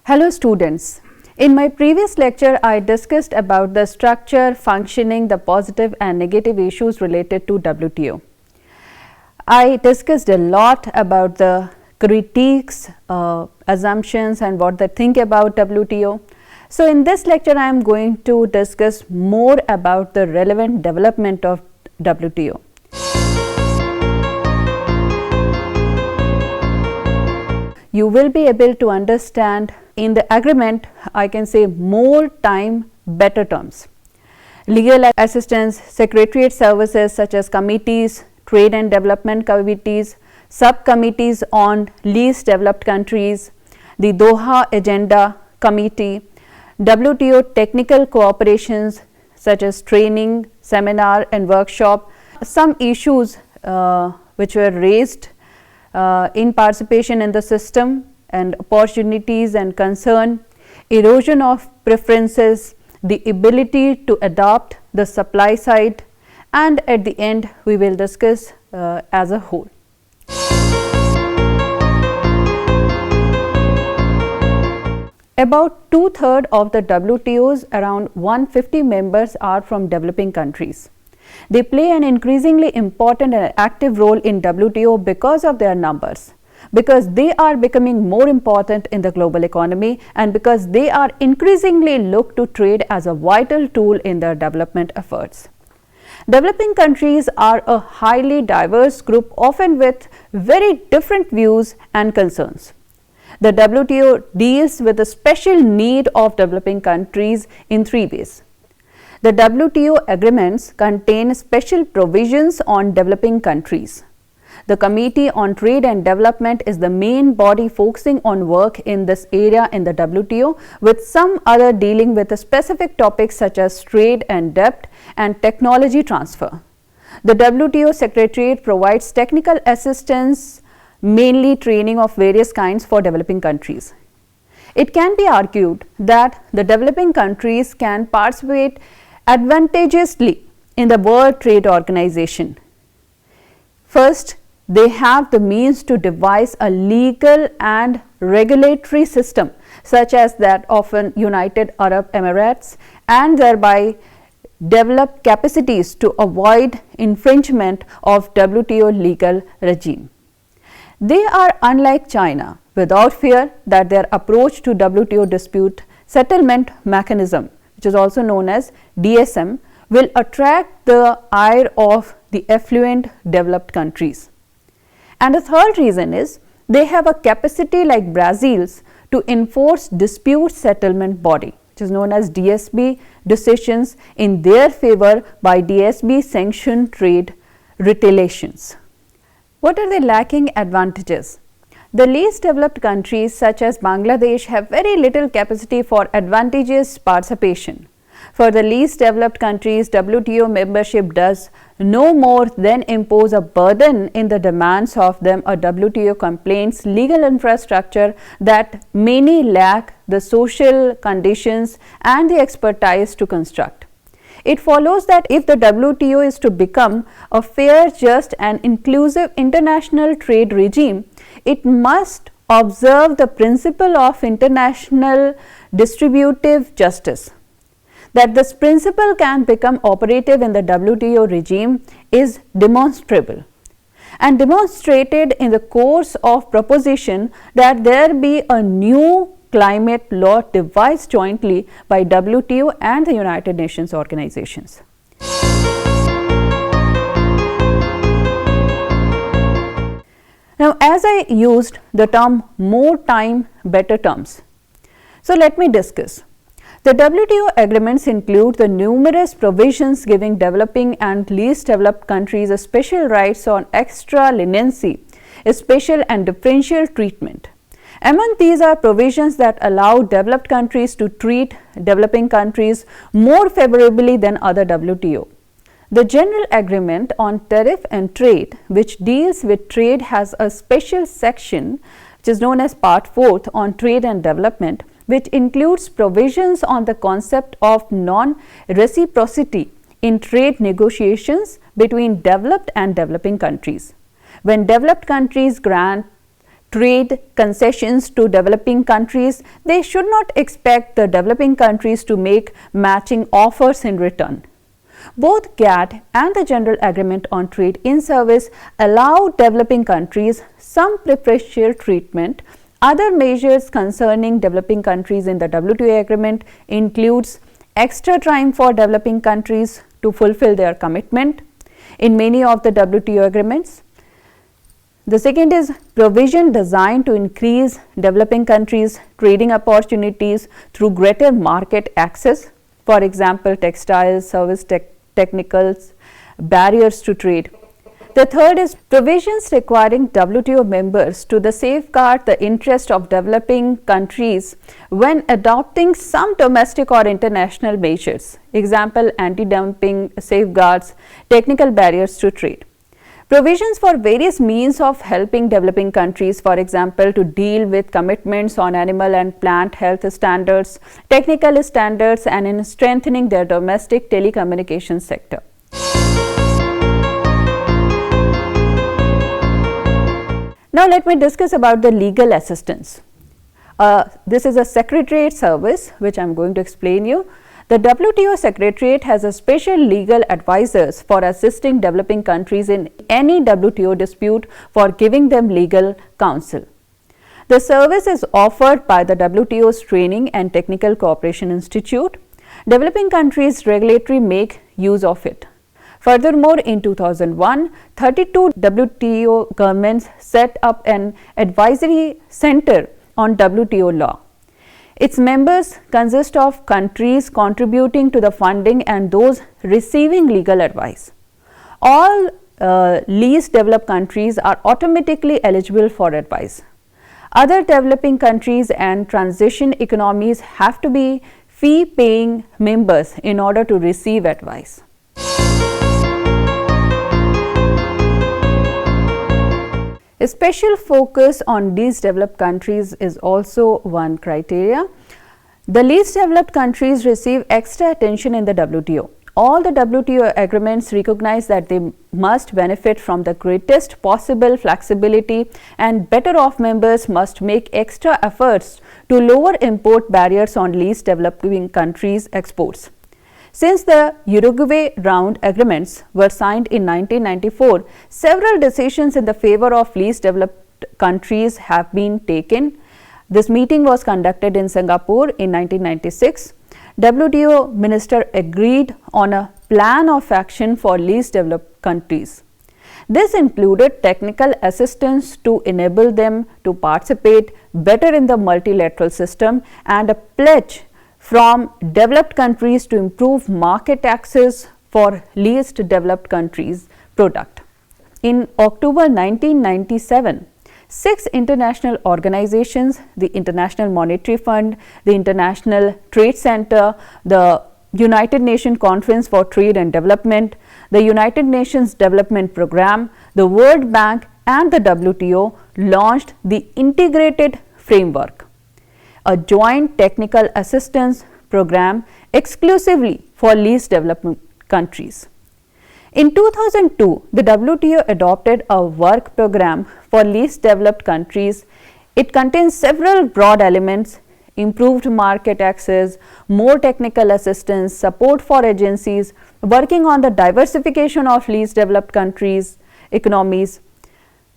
Hello students. In my previous lecture, I discussed about the structure, functioning, the positive and negative issues related to WTO. I discussed a lot about the critiques, assumptions and what they think about WTO. So in this lecture, I am going to discuss more about the relevant development of WTO. You will be able to understand in the agreement, I can say more time, better terms. Legal assistance, secretariat services such as committees, trade and development committees, subcommittees on least developed countries, the Doha Agenda Committee, WTO technical cooperations such as training, seminar and workshop, some issues which were raised in participation in the system and opportunities and concern, erosion of preferences, the ability to adopt the supply side, and at the end we will discuss as a whole. About 2/3 of the WTO's around 150 members are from developing countries. They play an increasingly important and active role in WTO because of their numbers, because they are becoming more important in the global economy, and because they are increasingly looked to trade as a vital tool in their development efforts. Developing countries are a highly diverse group, often with very different views and concerns. The WTO deals with the special need of developing countries in three ways. The WTO agreements contain special provisions on developing countries. The Committee on Trade and Development is the main body focusing on work in this area in the WTO, with some other dealing with the specific topics such as trade and debt and technology transfer. The WTO Secretariat provides technical assistance, mainly training of various kinds for developing countries. It can be argued that the developing countries can participate advantageously in the World Trade Organization. First, they have the means to devise a legal and regulatory system such as that of United Arab Emirates, and thereby develop capacities to avoid infringement of WTO legal regime. They are unlike China, without fear that their approach to WTO dispute settlement mechanism, which is also known as DSM, will attract the ire of the affluent developed countries. And the third reason is they have a capacity like Brazil's to enforce dispute settlement body, which is known as DSB decisions in their favor by DSB sanctioned trade retaliations. What are the lacking advantages? The least developed countries such as Bangladesh have very little capacity for advantageous participation. For the least developed countries, WTO membership does no more than impose a burden in the demands of them a WTO complaints legal infrastructure that many lack the social conditions and the expertise to construct. It follows that if the WTO is to become a fair, just and inclusive international trade regime, it must observe the principle of international distributive justice. That this principle can become operative in the WTO regime is demonstrable, and demonstrated in the course of proposition that there be a new climate law devised jointly by WTO and the United Nations organizations. Now, as I used the term more time, better terms, so let me discuss. The WTO agreements include the numerous provisions giving developing and least developed countries a special rights on extra leniency, a special and differential treatment. Among these are provisions that allow developed countries to treat developing countries more favorably than other WTO. The General Agreement on Tariff and Trade, which deals with trade, has a special section which is known as Part 4th on Trade and Development, which includes provisions on the concept of non-reciprocity in trade negotiations between developed and developing countries. When developed countries grant trade concessions to developing countries, they should not expect the developing countries to make matching offers in return. Both GATT and the General Agreement on Trade in Service allow developing countries some preferential treatment. Other measures concerning developing countries in the WTO agreement includes extra time for developing countries to fulfill their commitment in many of the WTO agreements. The second is provision designed to increase developing countries' trading opportunities through greater market access, for example, textiles, service technicals, barriers to trade. The third is provisions requiring WTO members to safeguard the interest of developing countries when adopting some domestic or international measures, example, anti-dumping safeguards, technical barriers to trade. Provisions for various means of helping developing countries, for example, to deal with commitments on animal and plant health standards, technical standards, and in strengthening their domestic telecommunications sector. Now let me discuss about the legal assistance. This is a secretariat service which I am going to explain you. The WTO Secretariat has a special legal advisors for assisting developing countries in any WTO dispute for giving them legal counsel. The service is offered by the WTO's Training and Technical Cooperation Institute. Developing countries regularly make use of it. Furthermore, in 2001, 32 WTO governments set up an advisory center on WTO law. Its members consist of countries contributing to the funding and those receiving legal advice. All least developed countries are automatically eligible for advice. Other developing countries and transition economies have to be fee-paying members in order to receive advice. A special focus on least developed countries is also one criteria. The least developed countries receive extra attention in the WTO. All the WTO agreements recognize that they must benefit from the greatest possible flexibility, and better off members must make extra efforts to lower import barriers on least developing countries' exports. Since the Uruguay round agreements were signed in 1994, several decisions in the favor of least developed countries have been taken. This meeting was conducted in Singapore in 1996. WTO minister agreed on a plan of action for least developed countries. This included technical assistance to enable them to participate better in the multilateral system and a pledge from developed countries to improve market access for least developed countries' product. In October 1997, 6 international organizations, the International Monetary Fund, the International Trade Center, the United Nations Conference for Trade and Development, the United Nations Development Programme, the World Bank and the WTO launched the Integrated Framework, a joint technical assistance program exclusively for least developed countries. In 2002, the WTO adopted a work program for least developed countries. It contains several broad elements: improved market access, more technical assistance, support for agencies working on the diversification of least developed countries' economies.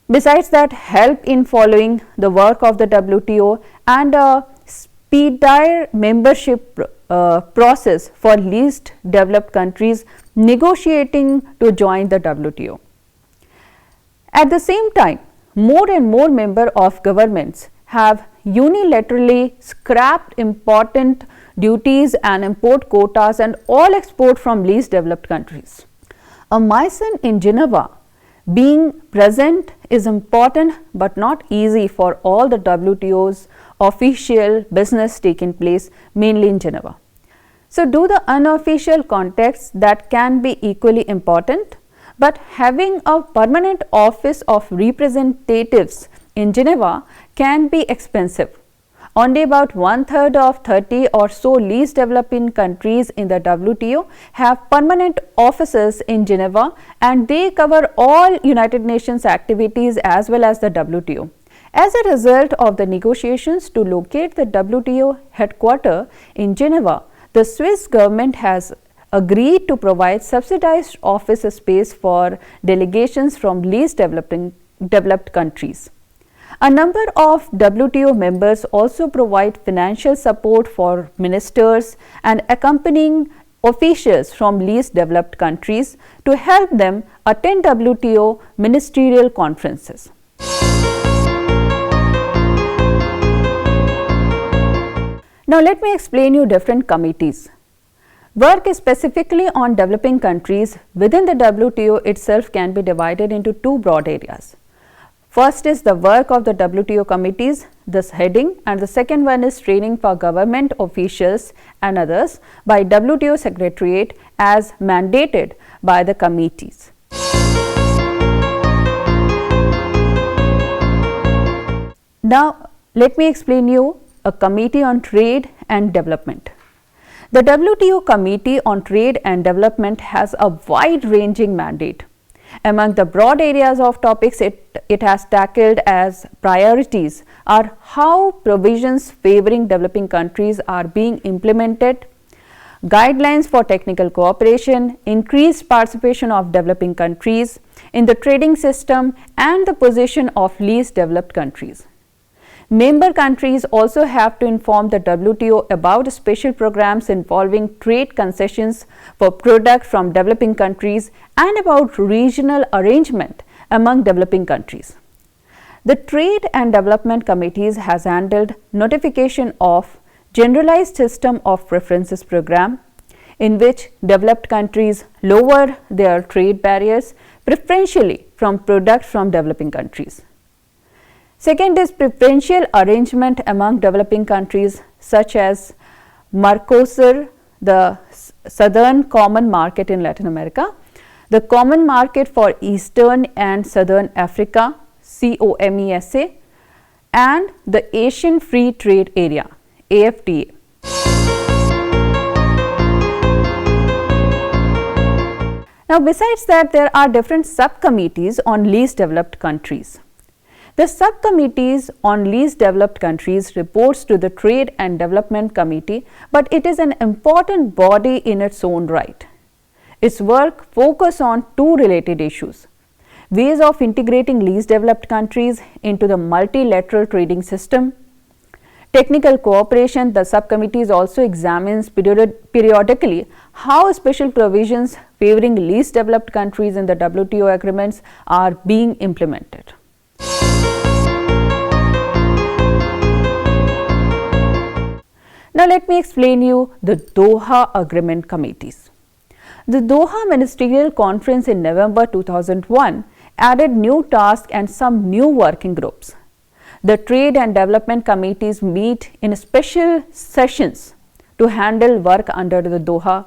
Besides that, help in following the work of the WTO and a speedier membership process for least developed countries negotiating to join the WTO. At the same time, more and more members of governments have unilaterally scrapped important duties and import quotas and all export from least developed countries. A mission in Geneva being present is important but not easy for all the WTO's official business taking place mainly in Geneva. So, do the unofficial contacts that can be equally important, but having a permanent office of representatives in Geneva can be expensive. Only about 1/3 of 30 or so least developing countries in the WTO have permanent offices in Geneva, and they cover all United Nations activities as well as the WTO. As a result of the negotiations to locate the WTO headquarters in Geneva, the Swiss government has agreed to provide subsidized office space for delegations from least developed countries. A number of WTO members also provide financial support for ministers and accompanying officials from least developed countries to help them attend WTO ministerial conferences. Now let me explain you different committees. Work specifically on developing countries within the WTO itself can be divided into two broad areas. First is the work of the WTO committees, this heading, and the second one is training for government officials and others by WTO Secretariat as mandated by the committees. Now let me explain you a committee on trade and development. The WTO Committee on Trade and Development has a wide-ranging mandate. Among the broad areas of topics it has tackled as priorities are how provisions favoring developing countries are being implemented, guidelines for technical cooperation, increased participation of developing countries in the trading system, and the position of least developed countries. Member countries also have to inform the WTO about special programs involving trade concessions for products from developing countries and about regional arrangement among developing countries. The Trade and Development Committees has handled notification of Generalized System of Preferences program, in which developed countries lower their trade barriers preferentially from products from developing countries. Second is preferential arrangement among developing countries such as Mercosur, the Southern Common Market in Latin America, the Common Market for Eastern and Southern Africa (COMESA), and the Asian Free Trade Area (AFTA). Now, besides that, there are different subcommittees on least developed countries. The subcommittees on least developed countries reports to the Trade and Development Committee, but it is an important body in its own right. Its work focuses on two related issues: ways of integrating least developed countries into the multilateral trading system. Technical cooperation, the subcommittees also examines periodically how special provisions favoring least developed countries in the WTO agreements are being implemented. Now let me explain you the Doha Agreement Committees. The Doha Ministerial Conference in November 2001 added new tasks and some new working groups. The Trade and Development Committees meet in special sessions to handle work under the Doha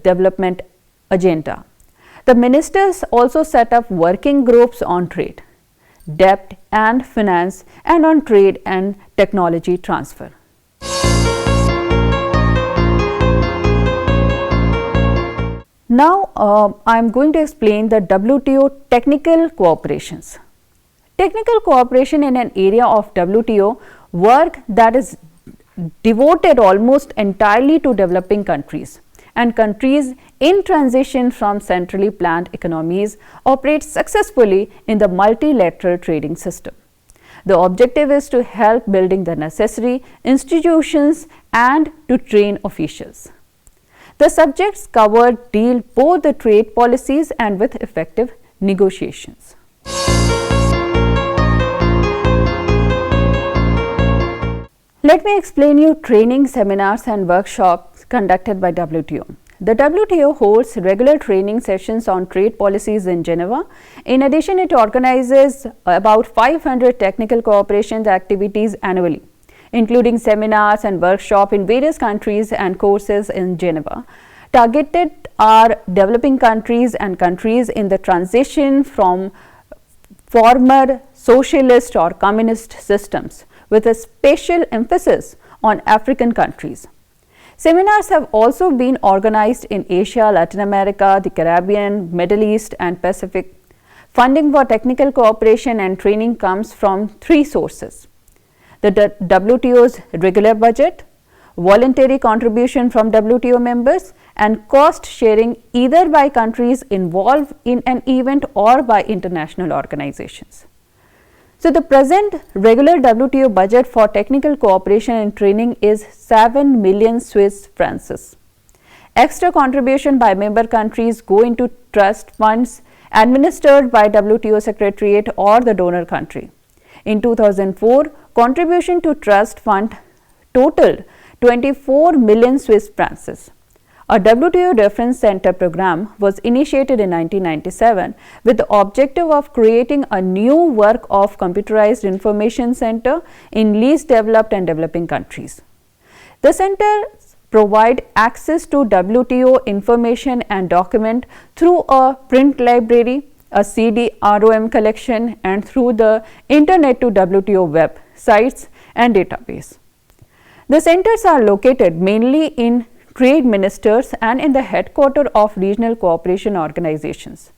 Development Agenda. The ministers also set up working groups on trade, debt and finance, and on trade and technology transfer. Now, I am going to explain the WTO technical cooperations. Technical cooperation in an area of WTO work that is devoted almost entirely to developing countries, and countries in transition from centrally planned economies operate successfully in the multilateral trading system. The objective is to help building the necessary institutions and to train officials. The subjects covered deal both the trade policies and with effective negotiations. Let me explain you training seminars and workshops conducted by WTO. The WTO holds regular training sessions on trade policies in Geneva. In addition, it organizes about 500 technical cooperation activities annually, including seminars and workshops in various countries and courses in Geneva. Targeted are developing countries and countries in the transition from former socialist or communist systems, with a special emphasis on African countries. Seminars have also been organized in Asia, Latin America, the Caribbean, Middle East and Pacific. Funding for technical cooperation and training comes from three sources: the WTO's regular budget, voluntary contribution from WTO members, and cost sharing either by countries involved in an event or by international organizations. So, the present regular WTO budget for technical cooperation and training is 7 million Swiss francs. Extra contribution by member countries go into trust funds administered by WTO Secretariat or the donor country. In 2004, contribution to trust fund totaled 24 million Swiss francs. A WTO Reference Center program was initiated in 1997 with the objective of creating a new work of computerized information center in least developed and developing countries. The centers provide access to WTO information and document through a print library, a CD-ROM collection, and through the Internet to WTO web sites and database. The centers are located mainly in trade ministers and in the headquarters of regional cooperation organizations.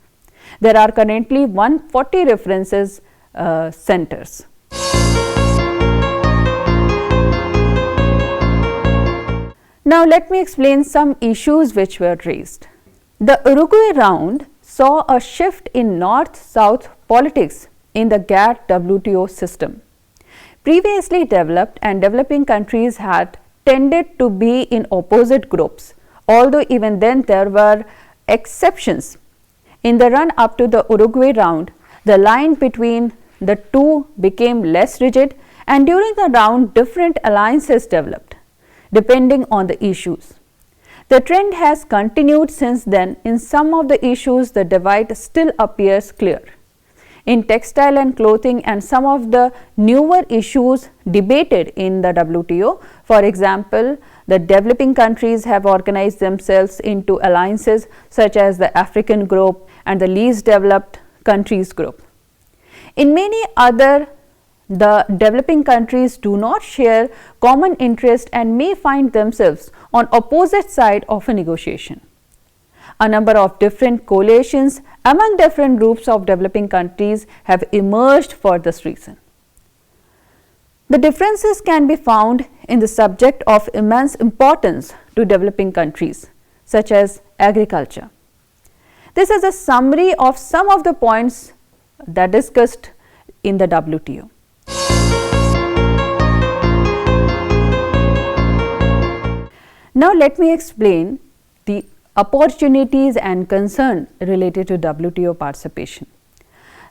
There are currently 140 references centers. Now, let me explain some issues which were raised. The Uruguay round saw a shift in North-South politics in the GATT WTO system. Previously developed and developing countries had tended to be in opposite groups, although even then there were exceptions. In the run up to the Uruguay round, the line between the two became less rigid, and during the round different alliances developed, depending on the issues. The trend has continued since then. In some of the issues, the divide still appears clear. In textile and clothing and some of the newer issues debated in the WTO, for example, the developing countries have organized themselves into alliances such as the African group and the least developed countries group. In many other, the developing countries do not share common interest and may find themselves on opposite side of a negotiation. A number of different coalitions among different groups of developing countries have emerged for this reason. The differences can be found in the subject of immense importance to developing countries, such as agriculture. This is a summary of some of the points that discussed in the WTO. Now, let me explain the opportunities and concern related to WTO participation.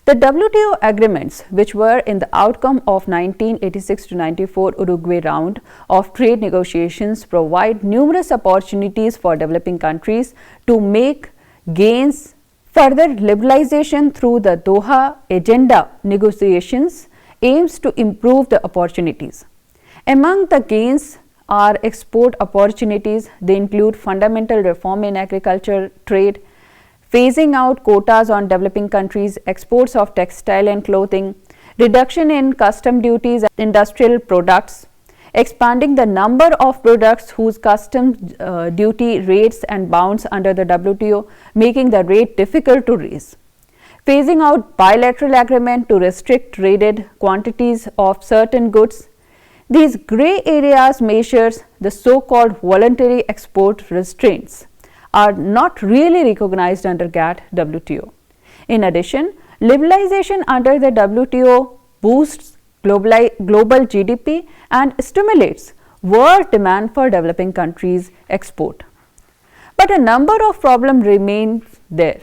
The WTO agreements, which were in the outcome of 1986 to 94 Uruguay round of trade negotiations, provide numerous opportunities for developing countries to make gains. Further liberalization through the Doha agenda negotiations aims to improve the opportunities. Among the gains are export opportunities. They include fundamental reform in agriculture, trade, phasing out quotas on developing countries, exports of textile and clothing, reduction in custom duties on industrial products, expanding the number of products whose customs duty rates and bounds under the WTO, making the rate difficult to raise, phasing out bilateral agreement to restrict traded quantities of certain goods. These grey areas measures, the so-called voluntary export restraints, are not really recognized under GATT WTO. In addition, liberalization under the WTO boosts global GDP and stimulates world demand for developing countries' export. But a number of problems remain there.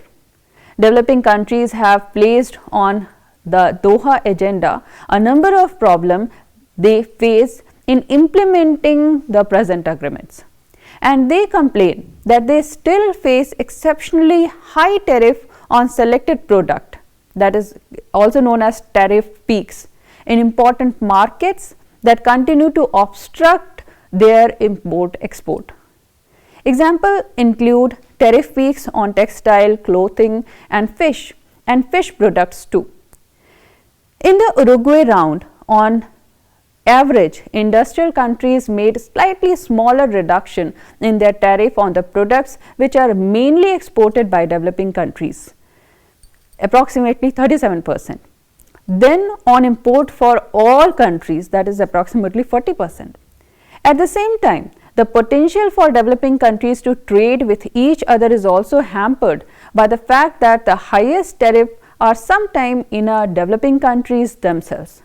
Developing countries have placed on the Doha agenda a number of problems they face in implementing the present agreements, and they complain that they still face exceptionally high tariff on selected product, that is also known as tariff peaks, in important markets that continue to obstruct their import-export. Examples include tariff peaks on textile, clothing and fish products too. In the Uruguay round, on average, industrial countries made slightly smaller reduction in their tariff on the products which are mainly exported by developing countries. approximately 37%. Then on import for all countries, that is approximately 40%. At the same time, the potential for developing countries to trade with each other is also hampered by the fact that the highest tariff are sometimes in developing countries themselves.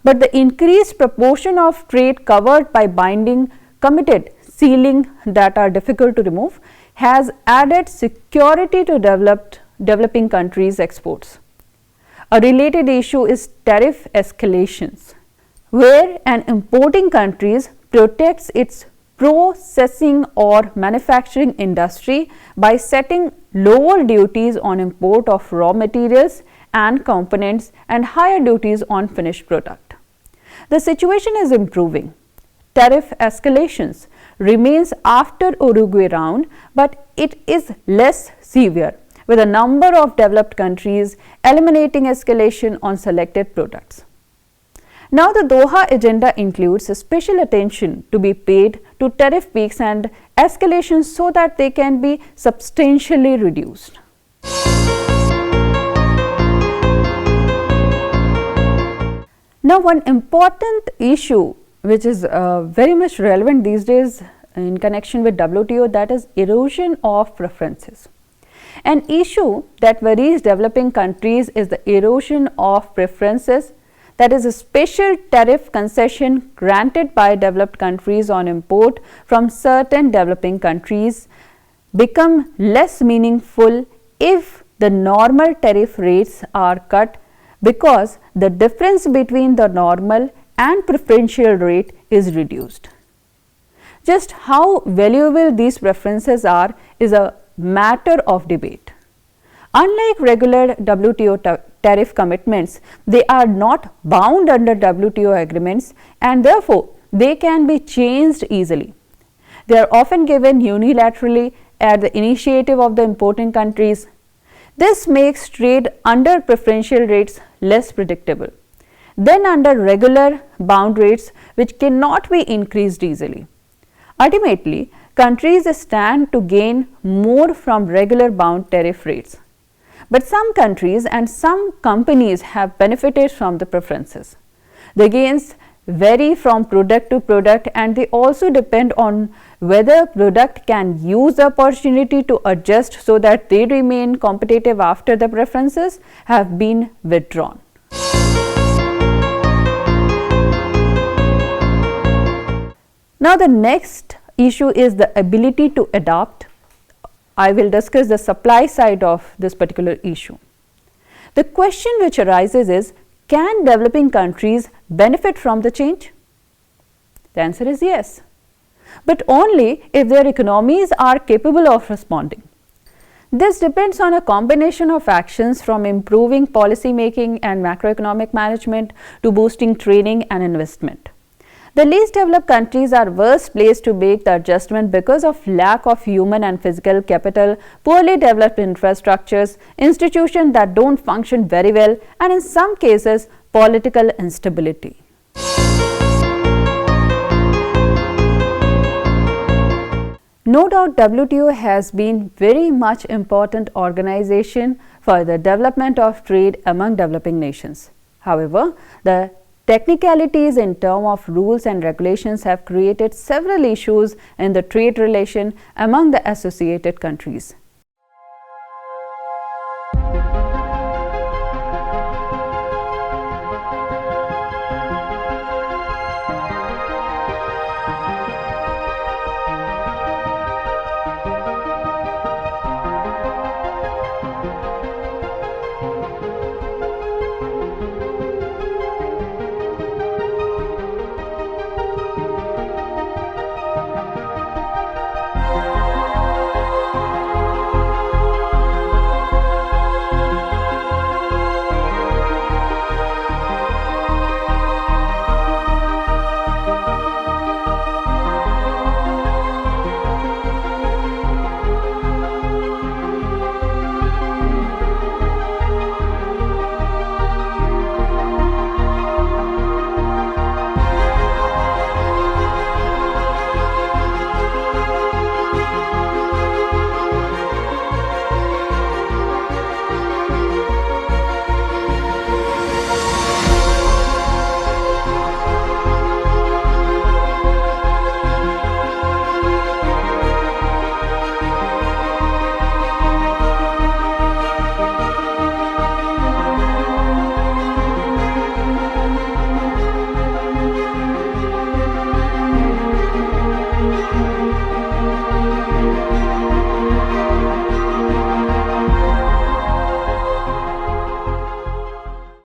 But the increased proportion of trade covered by binding committed ceiling that are difficult to remove has added security to developing countries' exports. A related issue is tariff escalations, where an importing country protects its processing or manufacturing industry by setting lower duties on import of raw materials and components and higher duties on finished product. The situation is improving. Tariff escalations remains after Uruguay round, but it is less severe, with a number of developed countries eliminating escalation on selected products. Now, the Doha agenda includes a special attention to be paid to tariff peaks and escalations so that they can be substantially reduced. Now, one important issue which is very much relevant these days in connection with WTO, that is erosion of preferences. An issue that worries developing countries is the erosion of preferences, that is a special tariff concession granted by developed countries on import from certain developing countries become less meaningful if the normal tariff rates are cut, because the difference between the normal and preferential rate is reduced. Just how valuable these preferences are is a matter of debate. Unlike regular WTO tariff commitments, they are not bound under WTO agreements and therefore they can be changed easily. They are often given unilaterally at the initiative of the importing countries. This makes trade under preferential rates less predictable than under regular bound rates, which cannot be increased easily. Ultimately, countries stand to gain more from regular bound tariff rates. But some countries and some companies have benefited from the preferences. The gains vary from product to product, and they also depend on whether product can use the opportunity to adjust so that they remain competitive after the preferences have been withdrawn. Now, the next issue is the ability to adapt. I will discuss the supply side of this particular issue. The question which arises is, can developing countries benefit from the change? The answer is yes, but only if their economies are capable of responding. This depends on a combination of actions, from improving policy making and macroeconomic management to boosting training and investment. The least developed countries are worst placed to make the adjustment because of lack of human and physical capital, poorly developed infrastructures, institutions that don't function very well, and in some cases, political instability. No doubt WTO has been very much important organization for the development of trade among developing nations. However, the technicalities in terms of rules and regulations have created several issues in the trade relation among the associated countries.